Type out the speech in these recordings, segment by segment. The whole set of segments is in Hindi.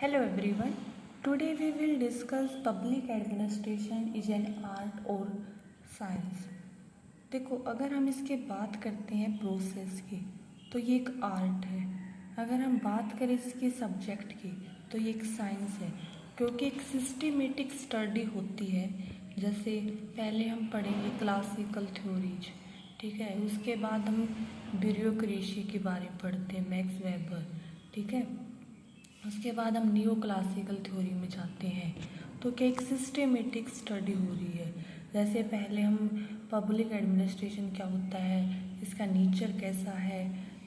Hello everyone. Today we will discuss public administration is an art or science. देखो, अगर हम इसके बात करते हैं प्रोसेस की तो ये एक आर्ट है। अगर हम बात करें इसके सब्जेक्ट की तो ये एक साइंस है, क्योंकि एक सिस्टमेटिक स्टडी होती है। जैसे पहले हम पढ़ेंगे क्लासिकल थ्योरीज, ठीक है। उसके बाद हम ब्यूरोक्रेसी के बारे में पढ़ते हैं, मैक्स वेबर, ठीक है। उसके बाद हम न्यू क्लासिकल थ्योरी में जाते हैं। तो क्या एक सिस्टमेटिक स्टडी हो रही है। जैसे पहले हम पब्लिक एडमिनिस्ट्रेशन क्या होता है, इसका नेचर कैसा है,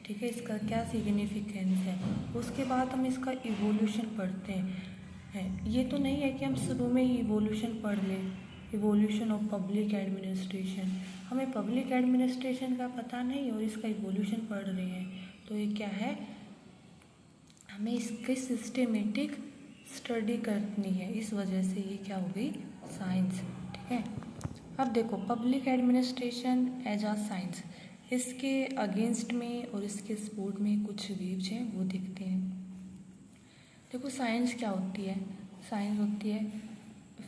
ठीक है, इसका क्या सिग्निफिकेंस है। उसके बाद हम इसका इवोल्यूशन पढ़ते हैं। ये तो नहीं है कि हम शुरू में ही इवोल्यूशन पढ़ लें, इवोल्यूशन ऑफ पब्लिक एडमिनिस्ट्रेशन। हमें पब्लिक एडमिनिस्ट्रेशन का पता नहीं और इसका इवोल्यूशन पढ़ रहे हैं, तो ये क्या है, हमें इसकी सिस्टमेटिक स्टडी करनी है। इस वजह से ये क्या हो गई, साइंस, ठीक है। अब देखो, पब्लिक एडमिनिस्ट्रेशन एज आ साइंस, इसके अगेंस्ट में और इसके सपोर्ट में कुछ व्यूज हैं, वो देखते हैं। देखो, साइंस क्या होती है, साइंस होती है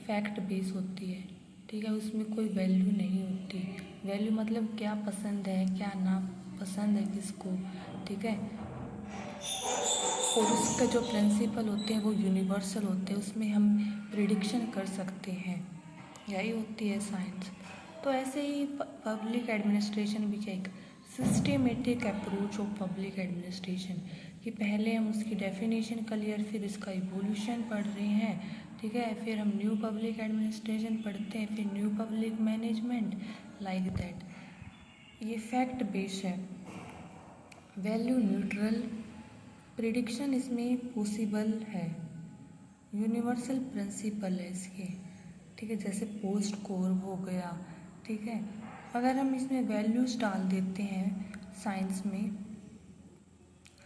फैक्ट बेस होती है, ठीक है। उसमें कोई वैल्यू नहीं होती। वैल्यू मतलब क्या पसंद है, क्या ना पसंद है किसको, ठीक है। और उसका जो प्रिंसिपल होते हैं वो यूनिवर्सल होते हैं, उसमें हम प्रिडिक्शन कर सकते हैं। यही होती है साइंस। तो ऐसे ही पब्लिक एडमिनिस्ट्रेशन भी क्या, एक systematic approach of public administration, कि पहले हम उसकी डेफिनेशन क्लियर, फिर इसका इवोल्यूशन पढ़ रहे हैं, ठीक है। फिर हम न्यू पब्लिक एडमिनिस्ट्रेशन पढ़ते हैं, फिर new public management, like that. ये फैक्ट बेस्ड है, वैल्यू न्यूट्रल, प्रिडिक्शन इसमें पॉसिबल है, यूनिवर्सल प्रिंसिपल है इसके, ठीक है। जैसे पोस्ट कोर हो गया, ठीक है। अगर हम इसमें वैल्यूज डाल देते हैं साइंस में,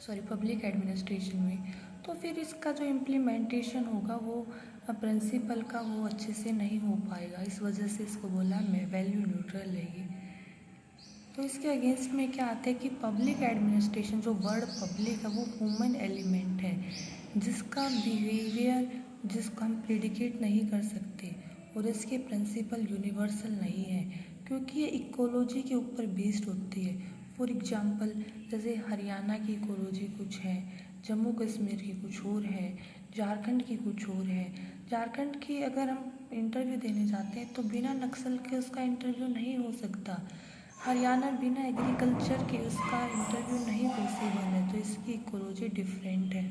सॉरी पब्लिक एडमिनिस्ट्रेशन में, तो फिर इसका जो इम्प्लीमेंटेशन होगा वो प्रिंसिपल का वो अच्छे से नहीं हो पाएगा। इस वजह से इसको बोला मैं वैल्यू न्यूट्रल है ये। तो इसके अगेंस्ट में क्या आता है कि पब्लिक एडमिनिस्ट्रेशन, जो वर्ड पब्लिक है वो ह्यूमन एलिमेंट है, जिसका बिहेवियर जिसको हम प्रिडिकेट नहीं कर सकते, और इसके प्रिंसिपल यूनिवर्सल नहीं है, क्योंकि ये इकोलॉजी के ऊपर बेस्ड होती है। फॉर एग्जांपल, जैसे हरियाणा की इकोलॉजी कुछ है, जम्मू कश्मीर की कुछ और है, झारखंड की कुछ और है। झारखंड की अगर हम इंटरव्यू देने जाते हैं तो बिना नक्सल के उसका इंटरव्यू नहीं हो सकता। हरियाणा बिना एग्रीकल्चर के उसका इंटरव्यू नहीं पॉसिबल है। तो इसकी इकोलॉजी डिफरेंट है।